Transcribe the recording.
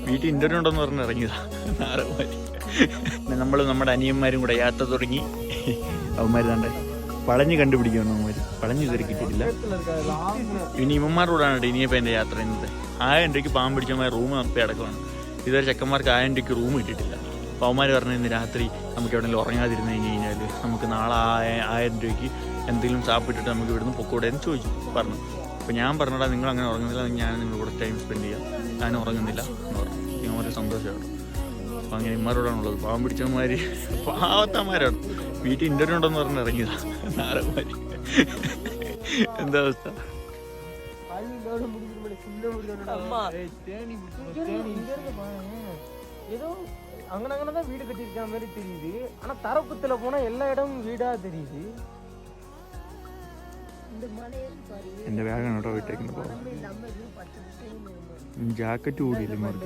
വീട്ടിൽ ഇന്റർവ്യൂ ഉണ്ടെന്ന് പറഞ്ഞ് ഇറങ്ങിയതാ നാരകന്മാര്. നമ്മൾ നമ്മുടെ അനിയന്മാരും കൂടെ യാത്ര തുടങ്ങി. അവന്മാർ കണ്ടേ പളഞ്ഞ് കണ്ടുപിടിക്കണം. അവന്മാർ പളഞ്ഞ് ഇതുവരെ കിട്ടിയിട്ടില്ല. ഇനി ഇവന്മാരോടാണ് ഇനിയിപ്പോൾ എൻ്റെ യാത്ര ഇന്നത്തെ. 1000 രൂപയ്ക്ക് പാമ്പ് പിടിച്ചവന്മാർ റൂം നിർത്തി അടക്കമാണ്. ഇതുവരെ ചെക്കന്മാർക്ക് 1000 രൂപയ്ക്ക് റൂം കിട്ടിയിട്ടില്ല. അപ്പോൾ അവന്മാർ പറഞ്ഞു ഇന്ന് രാത്രി നമുക്ക് എവിടെയെങ്കിലും ഉറങ്ങാതിരുന്ന് കഴിഞ്ഞാൽ നമുക്ക് നാളെ 1000 രൂപയ്ക്ക് എന്തെങ്കിലും സാപ്പിട്ടിട്ട് നമുക്ക് ഇവിടുന്ന് പൊക്കോടെന്ന് പറഞ്ഞു. അപ്പോൾ ഞാൻ പറഞ്ഞടാ നിങ്ങൾ അങ്ങനെ ഉറങ്ങുന്നില്ല, ഞാൻ നിങ്ങളുടെ കൂടെ ടൈം സ്പെൻഡ് ചെയ്യാം, ഞാൻ ഉറങ്ങുന്നില്ല എന്ന് പറഞ്ഞു. ഇവന്മാർ സന്തോഷമാണ്. അപ്പോൾ അങ്ങനെ ഇമാരോടാണുള്ളത്. പാവം പിടിച്ചവന്മാർ പാവത്തന്മാരാണ്. വീട്ടിൽ ഇന്റർവ്യൂ ഉണ്ടെന്ന് പറഞ്ഞ് ഇറങ്ങിയതാ നാരകന്മാർ. എന്താ അവസ്ഥ? ஏதோ அங்கனதான் வீடு கட்டியிருக்க மாதிரி தெரியுது. ஆனா தரப்புத்துல போனா எல்லா இடமும் வீடா தெரியுது. എന്റെ ബാഗാണ് കേട്ടോ വീട്ടേക്കുന്നത്. ജാക്കറ്റ് കൂടിയില്ല.